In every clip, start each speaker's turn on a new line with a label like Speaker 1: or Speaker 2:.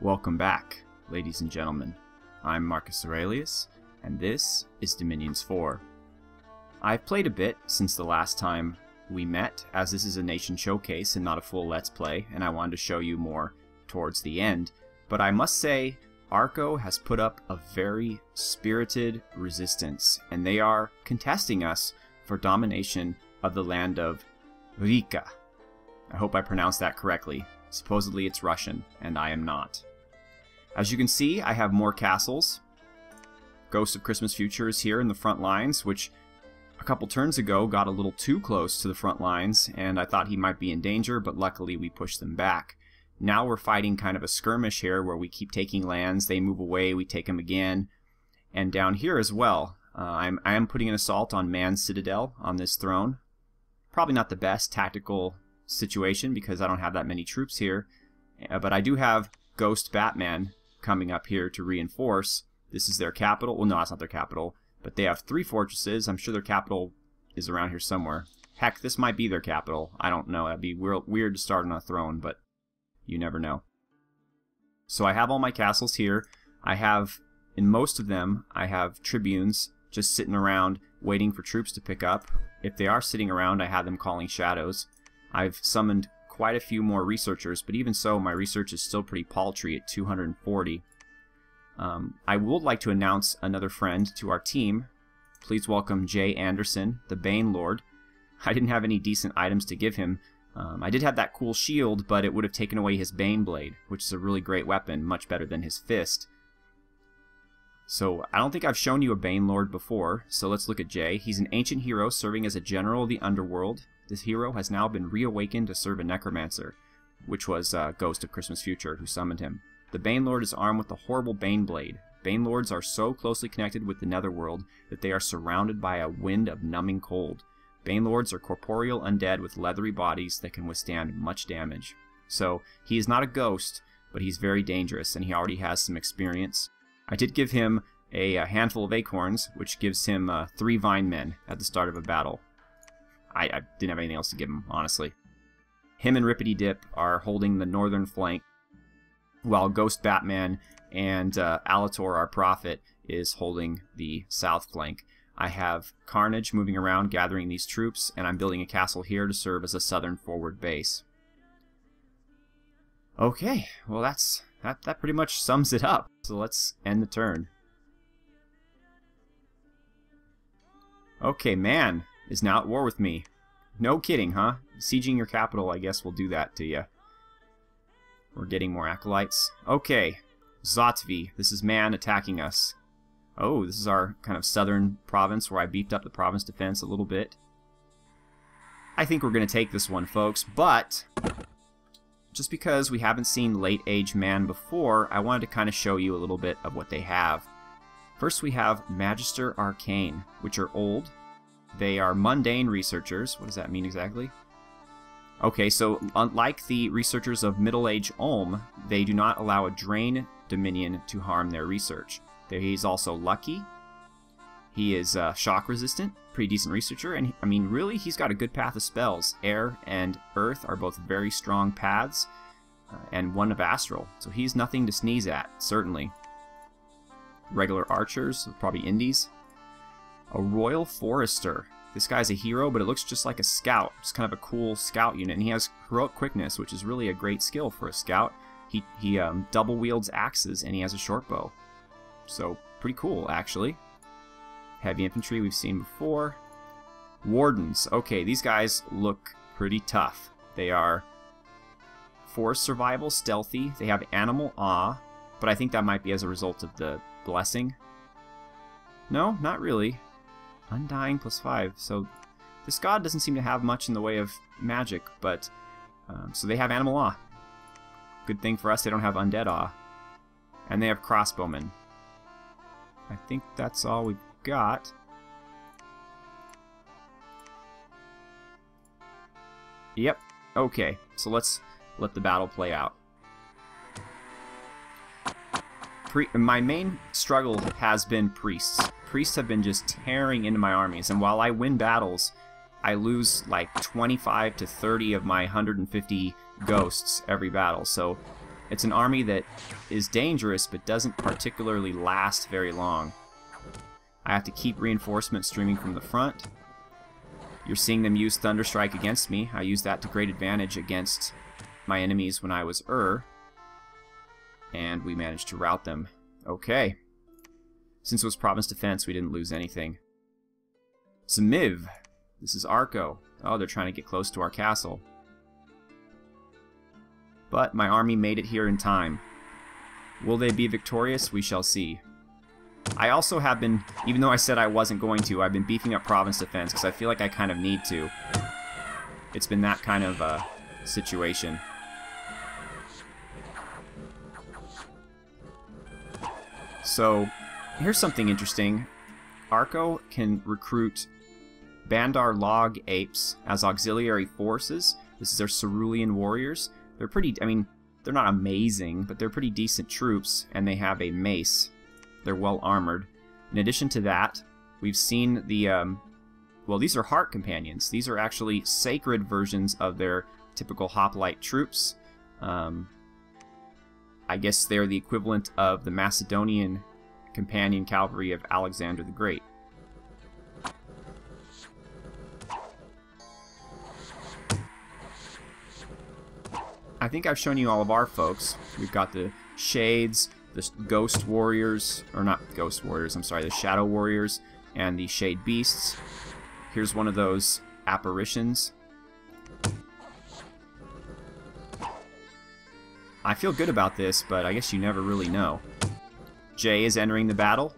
Speaker 1: Welcome back, ladies and gentlemen. I'm Marcus Aurelius, and this is Dominions 4. I've played a bit since the last time we met, as this is a nation showcase and not a full Let's Play, and I wanted to show you more towards the end. But I must say, Arco has put up a very spirited resistance, and they are contesting us for domination of the land of Reka. I hope I pronounced that correctly. Supposedly it's Russian, and I am not. As you can see, I have more castles. Ghost of Christmas Future is here in the front lines, which a couple turns ago got a little too close to the front lines, and I thought he might be in danger, but luckily we pushed them back. Now we're fighting kind of a skirmish here, where we keep taking lands, they move away, we take them again. And down here as well, I am putting an assault on Man's Citadel on this throne. Probably not the best tactical situation because I don't have that many troops here, but I do have Ghost Batman coming up here to reinforce. This is their capital. Well, no, it's not their capital, but they have 3 fortresses. I'm sure their capital is around here somewhere. Heck, this might be their capital. I don't know. That'd be weird to start on a throne, but you never know. So I have all my castles here. I have, in most of them, I have tribunes just sitting around waiting for troops to pick up. If they are sitting around, I have them calling shadows. I've summoned quite a few more researchers, but even so, my research is still pretty paltry at 240. I would like to announce another friend to our team. Please welcome Jay Anderson, the Bane Lord. I didn't have any decent items to give him. I did have that cool shield, but it would have taken away his Bane Blade, which is a really great weapon, much better than his fist. So, I don't think I've shown you a Bane Lord before, so let's look at Jay. He's an ancient hero serving as a general of the underworld. This hero has now been reawakened to serve a necromancer, which was Ghost of Christmas Future, who summoned him. The Bane Lord is armed with the horrible Bane Blade. Bane Lords are so closely connected with the Netherworld that they are surrounded by a wind of numbing cold. Bane Lords are corporeal undead with leathery bodies that can withstand much damage. So, he is not a ghost, but he's very dangerous, and he already has some experience. I did give him a handful of acorns, which gives him 3 vine men at the start of a battle. I didn't have anything else to give him, honestly. Him and Rippity Dip are holding the northern flank, while Ghost Batman and Alator, our prophet, is holding the south flank. I have Carnage moving around gathering these troops, and I'm building a castle here to serve as a southern forward base. Okay, well that pretty much sums it up. So let's end the turn. Okay, Man is now at war with me. No kidding, huh? Sieging your capital, I guess, will do that to you. We're getting more acolytes. Okay, Zotvi. This is Man attacking us. Oh, this is our kind of southern province where I beefed up the province defense a little bit. I think we're going to take this one, folks, but just because we haven't seen Late Age Man before, I wanted to kind of show you a little bit of what they have. First, we have Magister Arcane, which are old. They are mundane researchers. What does that mean exactly? Okay, so unlike the researchers of Middle Age Ulm, they do not allow a Drain Dominion to harm their research. He's also lucky. He is shock resistant, pretty decent researcher, and I mean, really, he's got a good path of spells. Air and Earth are both very strong paths, and one of Astral, so he's nothing to sneeze at, certainly. Regular archers, probably indies. A Royal Forester. This guy's a hero, but it looks just like a scout. Just kind of a cool scout unit. And he has heroic quickness, which is really a great skill for a scout. He double wields axes, and he has a short bow. So, pretty cool, actually. Heavy infantry we've seen before. Wardens. Okay, these guys look pretty tough. They are forest survival, stealthy. They have animal awe, but I think that might be as a result of the blessing. No, not really. Undying +5. So this god doesn't seem to have much in the way of magic, but so they have animal awe. Good thing for us, they don't have undead awe. And they have crossbowmen. I think that's all we've got. Yep. Okay, so let's let the battle play out. My main struggle has been priests. Priests have been just tearing into my armies, and while I win battles, I lose like 25 to 30 of my 150 ghosts every battle. So It's an army that is dangerous but doesn't particularly last very long. I have to keep reinforcements streaming from the front. You're seeing them use Thunderstrike against me. I used that to great advantage against my enemies when I was and we managed to rout them. Okay. Since it was province defense, we didn't lose anything. Zamiv. This is Arco. Oh, they're trying to get close to our castle. But my army made it here in time. Will they be victorious? We shall see. I also have been, even though I said I wasn't going to, I've been beefing up province defense because I feel like I kind of need to. It's been that kind of situation. So, here's something interesting. Arco can recruit Bandar Log Apes as auxiliary forces. This is their Cerulean warriors. They're pretty, I mean, they're not amazing, but they're pretty decent troops, and they have a mace. They're well armored. In addition to that, we've seen the, well, these are Heart Companions. These are actually sacred versions of their typical hoplite troops. I guess they're the equivalent of the Macedonian companion cavalry of Alexander the Great. I think I've shown you all of our folks. We've got the Shades, the Ghost Warriors, or not Ghost Warriors, I'm sorry, the Shadow Warriors, and the Shade Beasts. Here's one of those apparitions. I feel good about this, but I guess you never really know. Jay is entering the battle.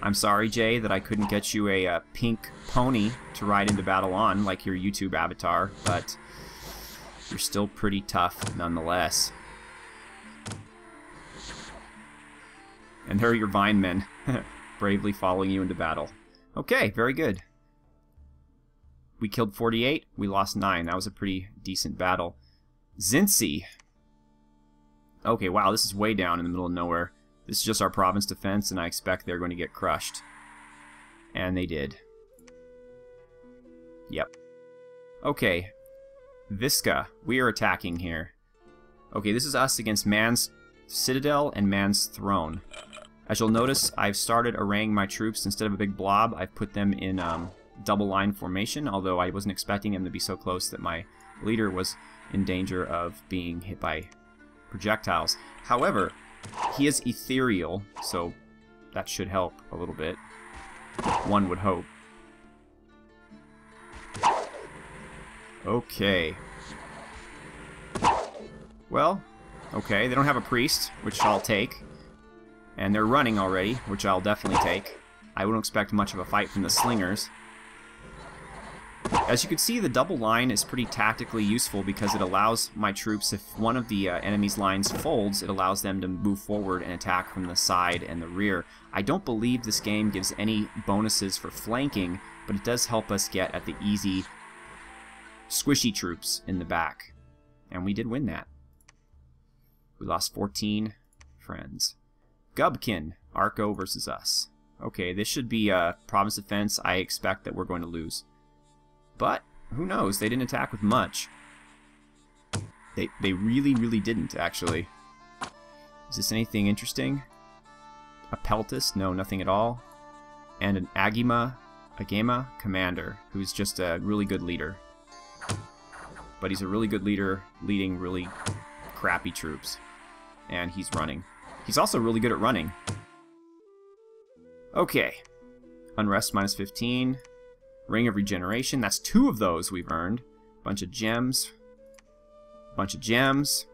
Speaker 1: I'm sorry, Jay, that I couldn't get you a pink pony to ride into battle on, like your YouTube avatar, but you're still pretty tough nonetheless. And there are your Vine Men, bravely following you into battle. Okay, very good. We killed 48, we lost 9. That was a pretty decent battle. Zinci. Okay, wow, this is way down in the middle of nowhere. This is just our province defense, and I expect they're going to get crushed. And they did. Yep. Okay. Visca. We are attacking here. Okay, this is us against Man's Citadel and Man's Throne. As you'll notice, I've started arraying my troops. Instead of a big blob, I've put them in double line formation, although I wasn't expecting them to be so close that my leader was in danger of being hit by projectiles. However, he is ethereal, so that should help a little bit. One would hope. Okay. Well, okay, they don't have a priest, which I'll take. And they're running already, which I'll definitely take. I wouldn't expect much of a fight from the slingers. As you can see, the double line is pretty tactically useful because it allows my troops, if one of the enemy's lines folds, it allows them to move forward and attack from the side and the rear. I don't believe this game gives any bonuses for flanking, but it does help us get at the easy, squishy troops in the back. And we did win that. We lost 14 friends. Gubkin, Arco versus us. Okay, this should be a province defense. I expect that we're going to lose. But, who knows? They didn't attack with much. They really, really didn't, actually. Is this anything interesting? A Peltus? No, nothing at all. And an Agema commander, who's just a really good leader. But he's a really good leader, leading really crappy troops. And he's running. He's also really good at running. Okay. Unrest minus 15. Ring of Regeneration. That's 2 of those we've earned. Bunch of gems. Bunch of gems.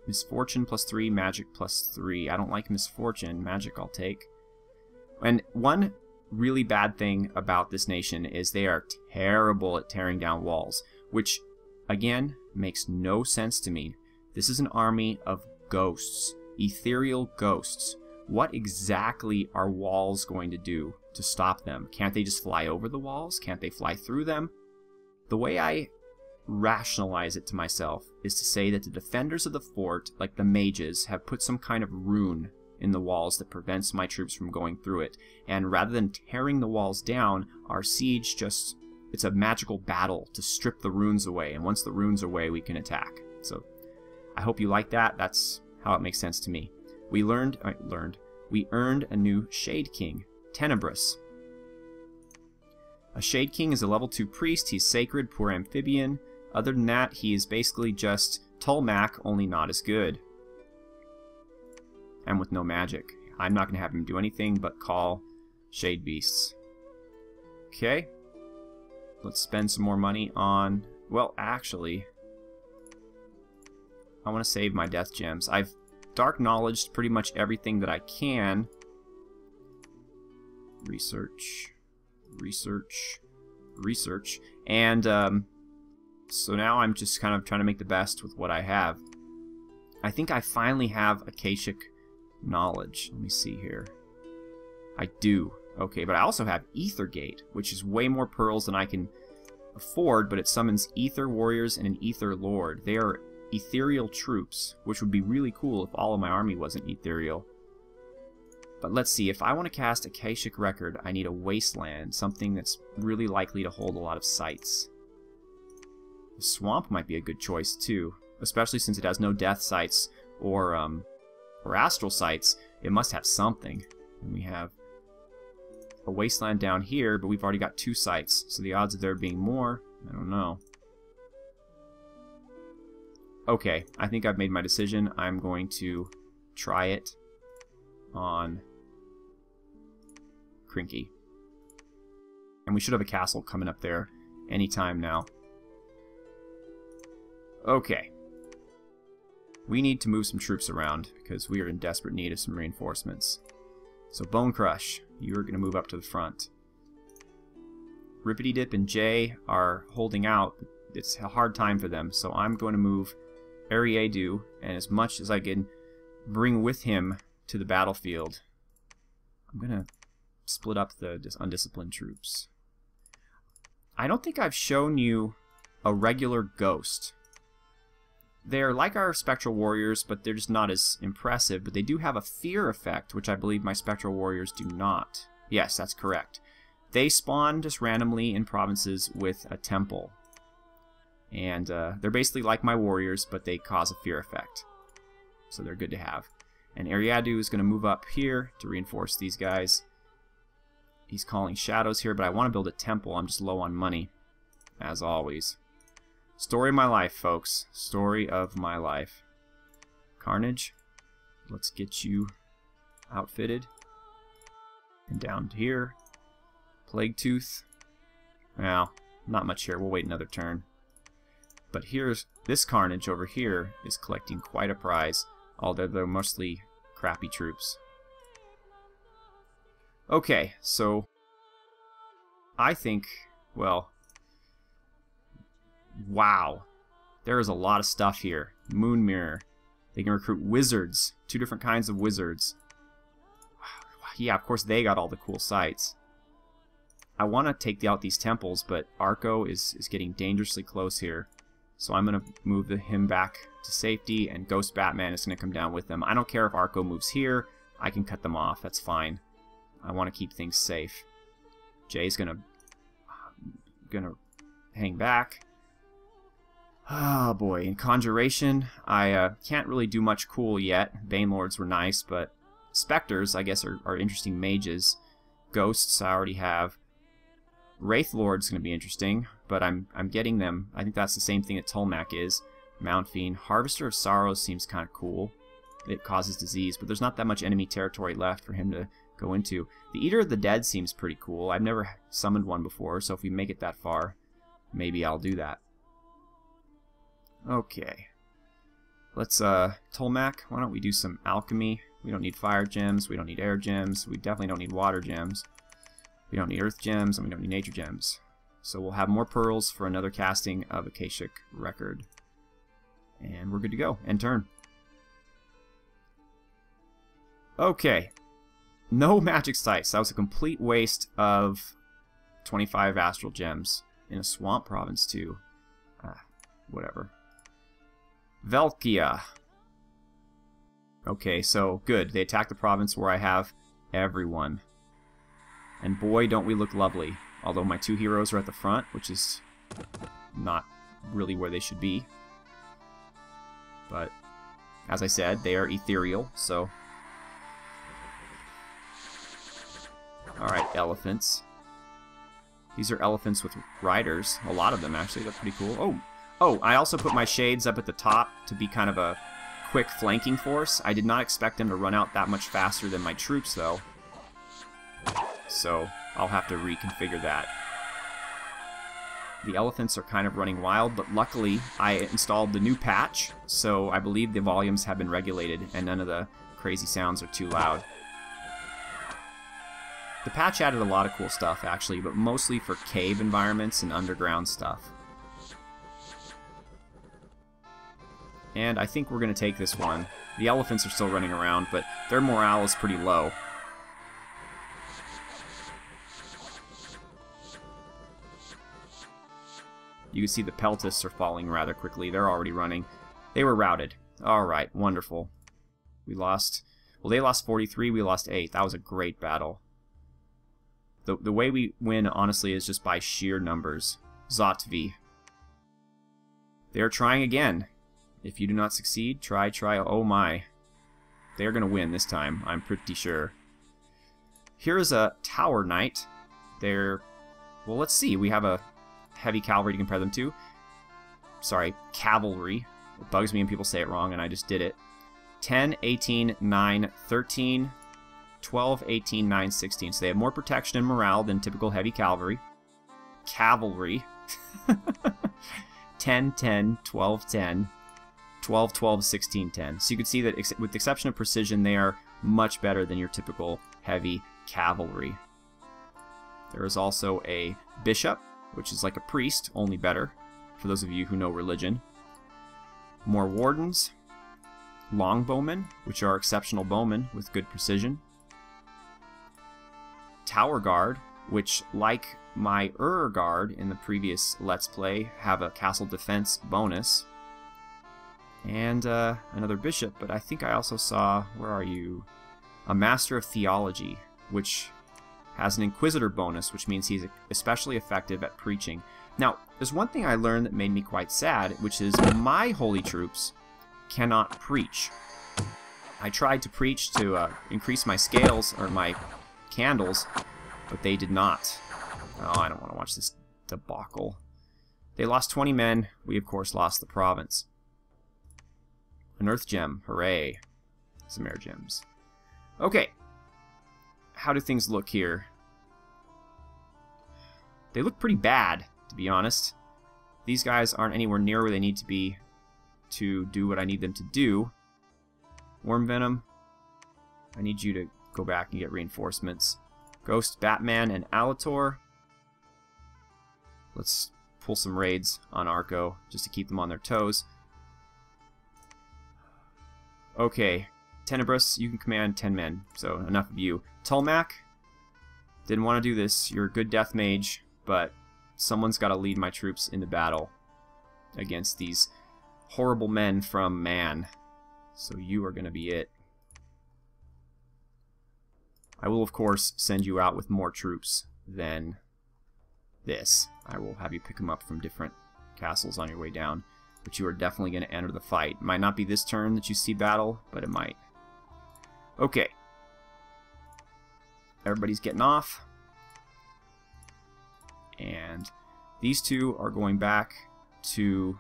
Speaker 1: Misfortune plus 3. Magic plus 3. I don't like Misfortune. Magic I'll take. And one really bad thing about this nation is they are terrible at tearing down walls. Which, again, makes no sense to me. This is an army of ghosts. Ethereal ghosts. What exactly are walls going to do to stop them? Can't they just fly over the walls? Can't they fly through them? The way I rationalize it to myself is to say that the defenders of the fort, like the mages, have put some kind of rune in the walls that prevents my troops from going through it. And rather than tearing the walls down, our siege just it's a magical battle to strip the runes away, and once the runes are away, we can attack. So I hope you like that. That's how it makes sense to me. We earned a new Shade King, Tenebrous. A Shade King is a level 2 priest. He's sacred, poor amphibian. Other than that, he is basically just Tulmak, only not as good. And with no magic. I'm not going to have him do anything but call Shade Beasts. Okay. Let's spend some more money on... Well, actually, I want to save my death gems. I've dark knowledged pretty much everything that I can. Research. And so now I'm just kind of trying to make the best with what I have. I think I finally have Akashic knowledge. Let me see here. I do. Okay, but I also have Ether Gate, which is way more pearls than I can afford, but it summons Ether Warriors and an Ether Lord. They are ethereal troops, which would be really cool if all of my army wasn't ethereal. But let's see, if I want to cast Akashic Record, I need a Wasteland, something that's really likely to hold a lot of sites. The Swamp might be a good choice too, especially since it has no death sites or astral sites. It must have something. And we have a Wasteland down here, but we've already got 2 sites, so the odds of there being more, I don't know. Okay, I think I've made my decision. I'm going to try it on Crinky. And we should have a castle coming up there anytime now. Okay. We need to move some troops around because we are in desperate need of some reinforcements. So Bone Crush, you're going to move up to the front. Rippity Dip and Jay are holding out. It's a hard time for them, so I'm going to move Ariedu, and as much as I can bring with him to the battlefield, I'm going to split up the undisciplined troops. I don't think I've shown you a regular ghost. They're like our Spectral Warriors, but they're just not as impressive, but they do have a fear effect, which I believe my Spectral Warriors do not. Yes, that's correct. They spawn just randomly in provinces with a temple. And they're basically like my warriors, but they cause a fear effect. So they're good to have. And Ariadu is going to move up here to reinforce these guys. He's calling shadows here, but I want to build a temple. I'm just low on money, as always. Story of my life, folks. Story of my life. Carnage, let's get you outfitted. And down here, Plague Tooth. Well, not much here. We'll wait another turn. But here's this Carnage over here is collecting quite a prize, although they're mostly crappy troops. Okay, so I think, well, wow, there is a lot of stuff here. Moon Mirror. They can recruit wizards, 2 different kinds of wizards. Yeah, of course they got all the cool sites. I want to take out these temples, but Arco is getting dangerously close here. So I'm going to move him back to safety, and Ghost Batman is going to come down with them. I don't care if Arco moves here. I can cut them off. That's fine. I want to keep things safe. Jay's going to hang back. Oh boy, in Conjuration, I can't really do much cool yet. Banelords were nice, but Spectres, I guess, are interesting mages. Ghosts, I already have. Wraithlord's going to be interesting, but I'm getting them. I think that's the same thing that Tulmak is. Mount Fiend. Harvester of Sorrows seems kind of cool. It causes disease, but there's not that much enemy territory left for him to go into. The Eater of the Dead seems pretty cool. I've never summoned one before, so if we make it that far, maybe I'll do that. Okay. Let's, Tulmak, why don't we do some alchemy? We don't need fire gems, we don't need air gems, we definitely don't need water gems. We don't need earth gems, and we don't need nature gems. So we'll have more pearls for another casting of Akashic Record. And we're good to go. End turn. Okay. No magic sites. That was a complete waste of 25 astral gems. In a swamp province, too. Whatever. Velkia. Okay, so good. They attack the province where I have everyone. And boy, don't we look lovely. Although my 2 heroes are at the front, which is not really where they should be. But, as I said, they are ethereal, so... Alright, elephants. These are elephants with riders. A lot of them, actually. That's pretty cool. Oh, I also put my shades up at the top to be kind of a quick flanking force. I did not expect them to run out that much faster than my troops, though. So, I'll have to reconfigure that. The elephants are kind of running wild, but luckily I installed the new patch, so I believe the volumes have been regulated and none of the crazy sounds are too loud. The patch added a lot of cool stuff, actually, but mostly for cave environments and underground stuff. And I think we're going to take this one. The elephants are still running around, but their morale is pretty low. You can see the peltists are falling rather quickly. They're already running. They were routed. Alright, wonderful. We lost... Well, they lost 43, we lost 8. That was a great battle. The way we win, honestly, is just by sheer numbers. Zotvi. They are trying again. If you do not succeed, try. Oh my. They are going to win this time, I'm pretty sure. Here is a Tower Knight. They're... Well, let's see. We have a heavy cavalry to compare them to. Sorry, cavalry. It bugs me when people say it wrong, and I just did it. 10, 18, 9, 13, 12, 18, 9, 16. So they have more protection and morale than typical heavy cavalry. Cavalry. 10, 10, 12, 10, 12, 12, 16, 10. So you can see that with the exception of precision, they are much better than your typical heavy cavalry. There is also a bishop, which is like a priest, only better, for those of you who know religion. More wardens. Longbowmen, which are exceptional bowmen with good precision. Tower Guard, which, like my Guard in the previous Let's Play, have a castle defense bonus. And another bishop, but I think I also saw, where are you? A Master of Theology, which has an Inquisitor bonus, which means he's especially effective at preaching. Now, there's one thing I learned that made me quite sad, which is my holy troops cannot preach. I tried to preach to increase my scales, or my candles, but they did not. Oh, I don't want to watch this debacle. They lost 20 men. We, of course, lost the province. An Earth Gem. Hooray. Some air gems. Okay. How do things look here? They look pretty bad, to be honest. These guys aren't anywhere near where they need to be to do what I need them to do. Worm Venom, I need you to go back and get reinforcements. Ghost, Batman, and Alator. Let's pull some raids on Arco, just to keep them on their toes. Okay, Tenebrous, you can command 10 men, so enough of you. Tulmac, didn't want to do this. You're a good death mage, but someone's got to lead my troops into battle against these horrible men from Man. So you are going to be it. I will, of course, send you out with more troops than this. I will have you pick them up from different castles on your way down. But you are definitely going to enter the fight. It might not be this turn that you see battle, but it might. Okay. Everybody's getting off. And these two are going back to...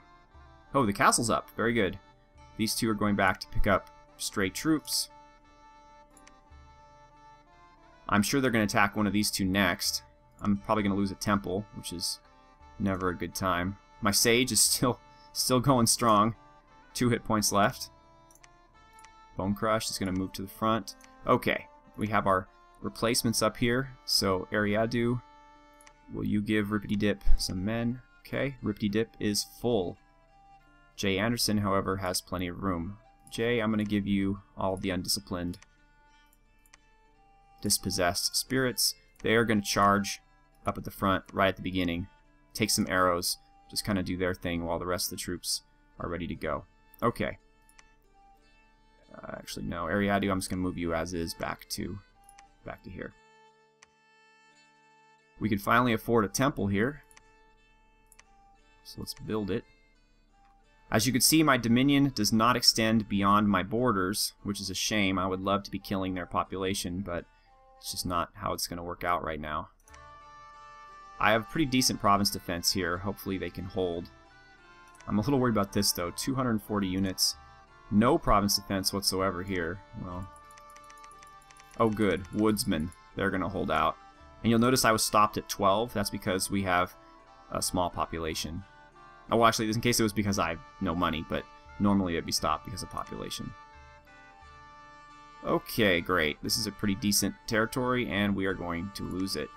Speaker 1: Oh, the castle's up. Very good. These two are going back to pick up stray troops. I'm sure they're going to attack one of these two next. I'm probably going to lose a temple, which is never a good time. My sage is still going strong. 2 hit points left. Bone Crush is going to move to the front. Okay, we have our replacements up here. So Ariadu, will you give Rippity Dip some men? Okay, Rippity Dip is full. Jay Anderson, however, has plenty of room. Jay, I'm going to give you all the undisciplined, dispossessed spirits. They are going to charge up at the front right at the beginning. Take some arrows. Just kind of do their thing while the rest of the troops are ready to go. Okay. Actually, no. Ariadu, I'm just going to move you as is back to here. We could finally afford a temple here. So let's build it. As you can see, my dominion does not extend beyond my borders, which is a shame. I would love to be killing their population, but it's just not how it's going to work out right now. I have pretty decent province defense here. Hopefully they can hold. I'm a little worried about this, though. 240 units. No province defense whatsoever here. Well, oh good. Woodsmen. They're going to hold out. And you'll notice I was stopped at 12. That's because we have a small population. Oh, well, actually, in case it was because I have no money, but normally it'd be stopped because of population. Okay, great. This is a pretty decent territory, and we are going to lose it.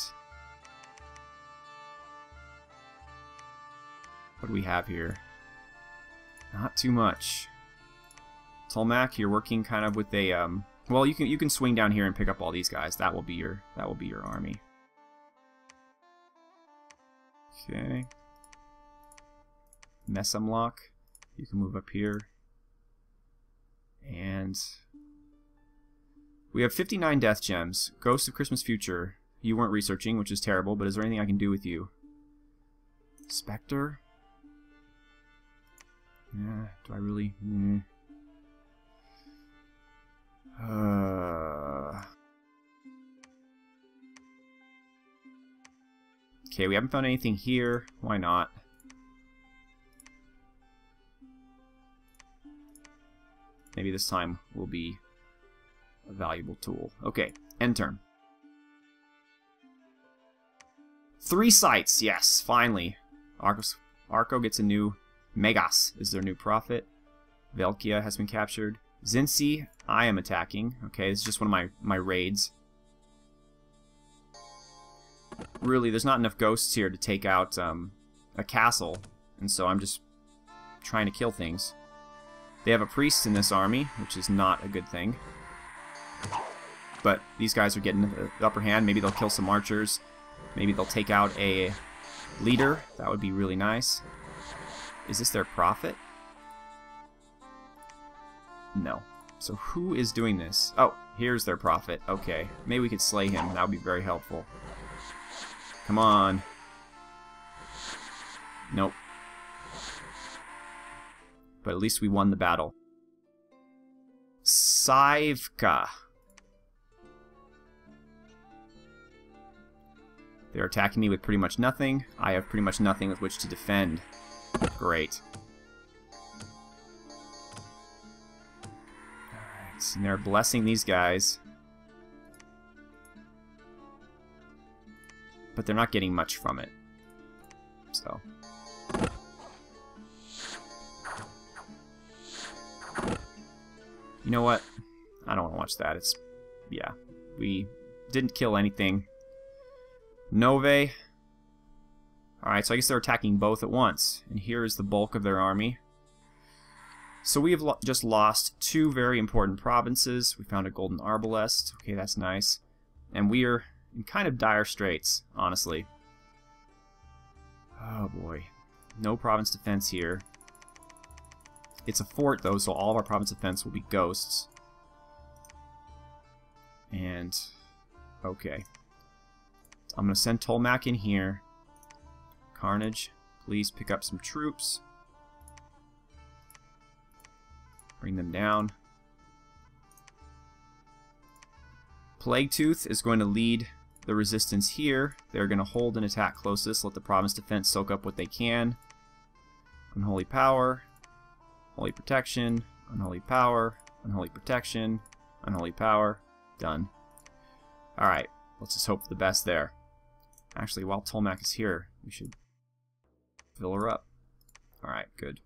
Speaker 1: What do we have here? Not too much. Tolmac, you're working kind of with a well, you can swing down here and pick up all these guys. That will be your army. Okay. Messamlock, you can move up here. And we have 59 death gems. Ghost of Christmas Future. You weren't researching, which is terrible, but is there anything I can do with you? Spectre? Yeah, do I really? Okay, we haven't found anything here. Why not? Maybe this time will be a valuable tool. Okay, end turn. 3 sites, yes, finally. Arco gets a new... Megas is their new prophet. Velkia has been captured. Zinci, I am attacking. Okay, this is just one of my raids. Really, there's not enough ghosts here to take out a castle, and so I'm just trying to kill things. They have a priest in this army, which is not a good thing. But these guys are getting the upper hand. Maybe they'll kill some archers. Maybe they'll take out a leader. That would be really nice. Is this their prophet? No. So who is doing this? Oh, here's their prophet. Okay. Maybe we could slay him. That would be very helpful. Come on. Nope. But at least we won the battle. Saivka. They're attacking me with pretty much nothing. I have pretty much nothing with which to defend. Great. Alright, and they're blessing these guys. But they're not getting much from it. So... You know what? I don't want to watch that. It's... Yeah. We didn't kill anything. Nove. Alright, so I guess they're attacking both at once. And here is the bulk of their army. So we have just lost 2 very important provinces. We found a golden arbalest. Okay, that's nice. And we are in kind of dire straits, honestly. Oh boy. No province defense here. It's a fort, though, so all of our province defense will be ghosts. And... okay. I'm going to send Tolmac in here. Carnage, please pick up some troops. Bring them down. Plaguetooth is going to lead the resistance here. They're going to hold and attack closest. Let the province defense soak up what they can. Unholy Power. Holy Protection, Unholy Power, Unholy Protection, Unholy Power. Done. Alright, let's just hope for the best there. Actually, while Tolmac is here, we should fill her up. Alright, good.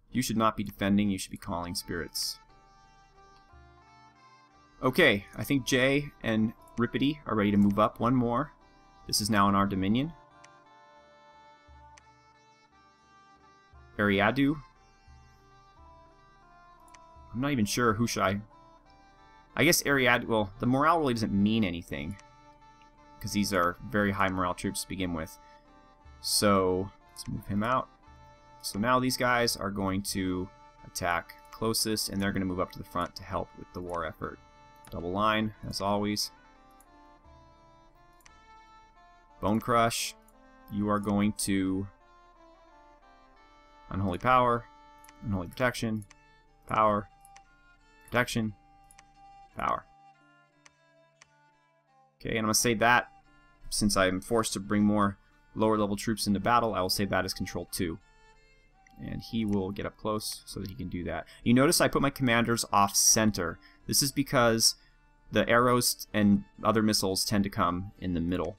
Speaker 1: You should not be defending, you should be calling spirits. Okay, I think Jay and Ripety are ready to move up one more. This is now in our dominion. Ariadu. I'm not even sure who should I guess Ariad, well, the morale really doesn't mean anything. Because these are very high morale troops to begin with. So, let's move him out. So now these guys are going to attack closest, and they're going to move up to the front to help with the war effort. Double line, as always. Bone Crush, you are going to Unholy Power, Unholy Protection, Power, Protection, Power. Okay, and I'm going to save that. Since I'm forced to bring more lower level troops into battle, I will save that as Control 2. And he will get up close so that he can do that. You notice I put my commanders off center. This is because the arrows and other missiles tend to come in the middle.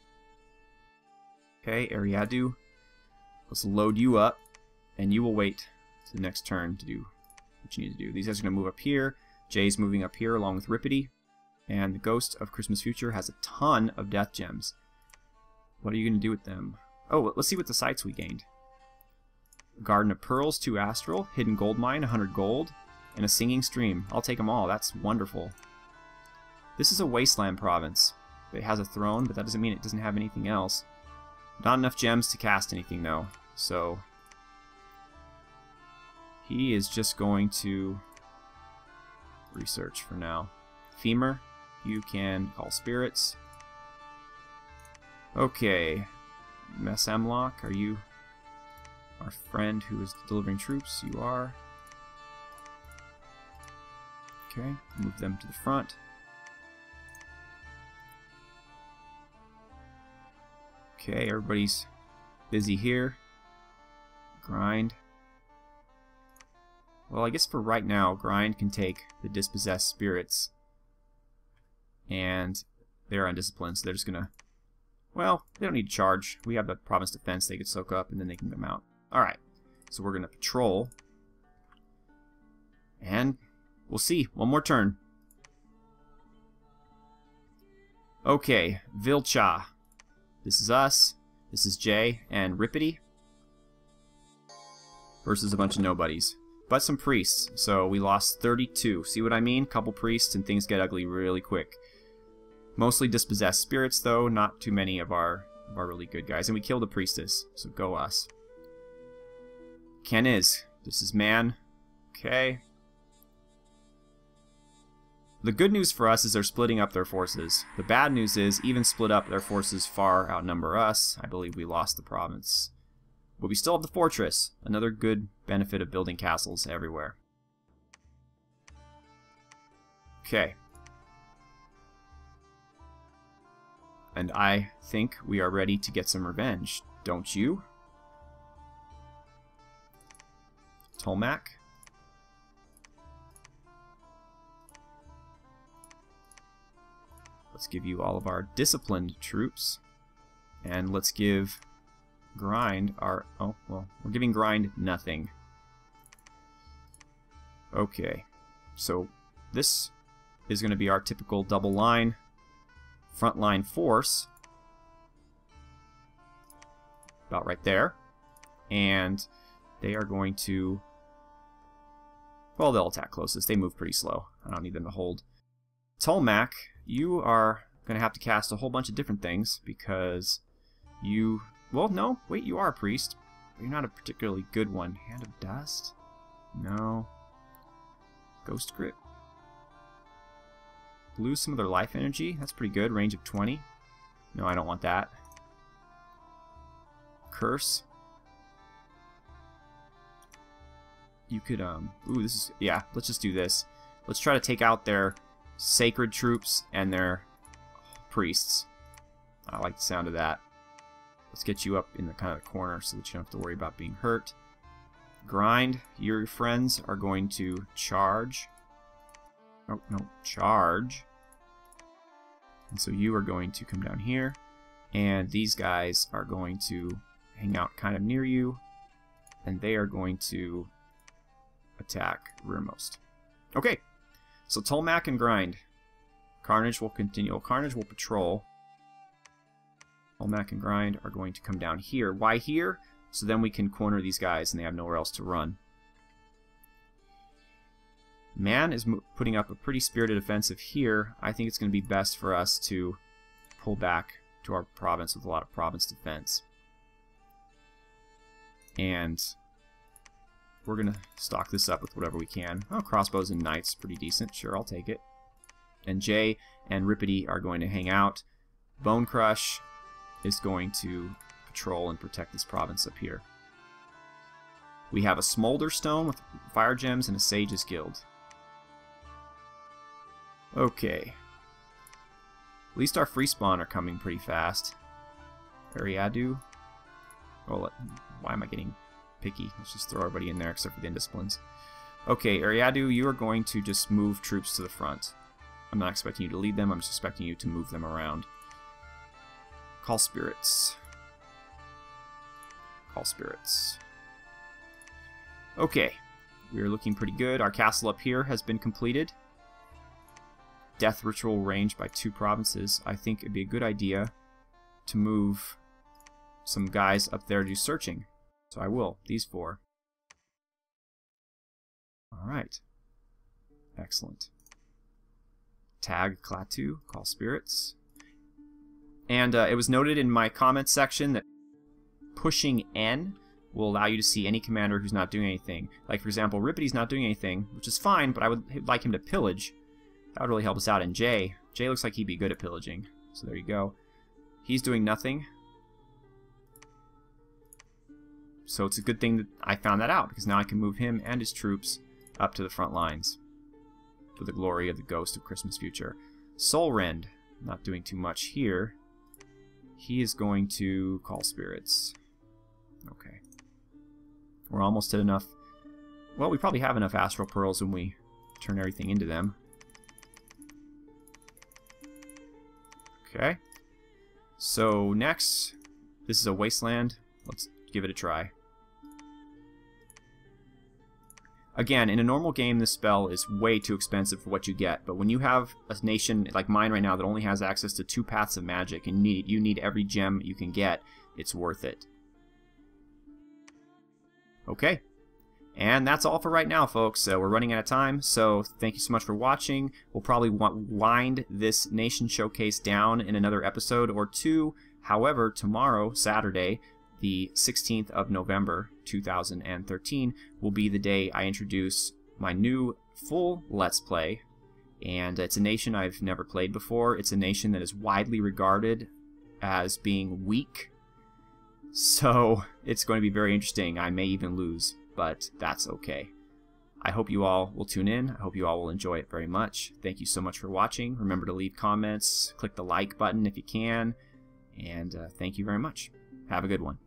Speaker 1: Okay, Ariadu, let's load you up, and you will wait to the next turn to do what you need to do. These guys are going to move up here. Jay's moving up here along with Rippity. And the Ghost of Christmas Future has a ton of death gems. What are you going to do with them? Oh, let's see what the sites we gained. Garden of Pearls, 2 Astral, Hidden Gold Mine, 100 gold, and a Singing Stream. I'll take them all. That's wonderful. This is a Wasteland province. It has a throne, but that doesn't mean it doesn't have anything else. Not enough gems to cast anything, though. So he is just going to research for now. Femur, you can call spirits. Okay. Messamlock, are you our friend who is delivering troops? You are. Okay, move them to the front. Okay, everybody's busy here. Grind. Well, I guess for right now, Grind can take the dispossessed spirits. And they're undisciplined, so they're just gonna... Well, they don't need to charge. We have the province defense they could soak up, and then they can come out. Alright, so we're gonna patrol. And we'll see. One more turn. Okay, Vilcha. This is us. This is Jay and Rippity. Versus a bunch of nobodies. But some priests. So we lost 32. See what I mean? Couple priests and things get ugly really quick. Mostly dispossessed spirits, though. Not too many of our really good guys. And we killed a priestess. So go us. Keniz. This is man. Okay. The good news for us is they're splitting up their forces. The bad news is, even split up, their forces far outnumber us. I believe we lost the province. But we still have the fortress. Another good benefit of building castles everywhere. Okay. And I think we are ready to get some revenge. Don't you? Tolmac? Let's give you all of our disciplined troops. And let's give Grind our... Oh, well, we're giving Grind nothing. Okay. So, this is going to be our typical double line. Frontline force. About right there. And they are going to... Well, they'll attack closest. They move pretty slow. I don't need them to hold. Tolmac, you are going to have to cast a whole bunch of different things because you... Well, no. Wait, you are a priest. But you're not a particularly good one. Hand of Dust? No. Ghost Grip. Lose some of their life energy. That's pretty good. Range of 20. No, I don't want that. Curse. You could, Ooh, this is... Yeah, let's just do this. Let's try to take out their sacred troops and their priests. I like the sound of that. Let's get you up in the kind of the corner so that you don't have to worry about being hurt. Grind. Your friends are going to charge. Oh, no. Charge. And so you are going to come down here. And these guys are going to hang out kind of near you. And they are going to attack rearmost. Okay. So Tolmac and Grind. Carnage will continue. Oh, Carnage will patrol. Tolmac and Grind are going to come down here. Why here? So then we can corner these guys and they have nowhere else to run. Man is putting up a pretty spirited offensive here. I think it's going to be best for us to pull back to our province with a lot of province defense. And we're going to stock this up with whatever we can. Oh, crossbows and knights, pretty decent. Sure, I'll take it. And Jay and Rippity are going to hang out. Bone Crush is going to patrol and protect this province up here. We have a Smolder Stone with Fire Gems and a Sage's Guild. Okay. At least our free spawn are coming pretty fast. Ariadu. Oh, why am I getting picky? Let's just throw everybody in there except for the Indisciplines. Okay, Ariadu, you are going to just move troops to the front. I'm not expecting you to lead them, I'm just expecting you to move them around. Call Spirits. Call Spirits. Okay, we're looking pretty good. Our castle up here has been completed. Death Ritual range by 2 provinces. I think it'd be a good idea to move some guys up there to do searching. So I will. These 4. Alright. Excellent. Tag Klaatu, Call Spirits. And it was noted in my comments section that pushing N will allow you to see any commander who's not doing anything. Like, for example, Rippity's not doing anything, which is fine, but I would like him to pillage. That would really help us out. And Jay looks like he'd be good at pillaging. So there you go. He's doing nothing. So it's a good thing that I found that out, because now I can move him and his troops up to the front lines for the glory of the Ghost of Christmas Future. Solrend, not doing too much here. He is going to Call Spirits. Okay. We're almost at enough. Well, we probably have enough Astral Pearls when we turn everything into them. Okay. So next, this is a wasteland. Let's give it a try. Again, in a normal game, this spell is way too expensive for what you get, but when you have a nation like mine right now that only has access to 2 paths of magic and you need every gem you can get, it's worth it. Okay. And that's all for right now, folks. So we're running out of time, so thank you so much for watching. We'll probably wind this Nation Showcase down in another episode or 2. However, tomorrow, Saturday, the 16th of November, 2013, will be the day I introduce my new full Let's Play. And it's a nation I've never played before. It's a nation that is widely regarded as being weak. So it's going to be very interesting. I may even lose, but that's okay. I hope you all will tune in. I hope you all will enjoy it very much. Thank you so much for watching. Remember to leave comments, click the like button if you can, and thank you very much. Have a good one.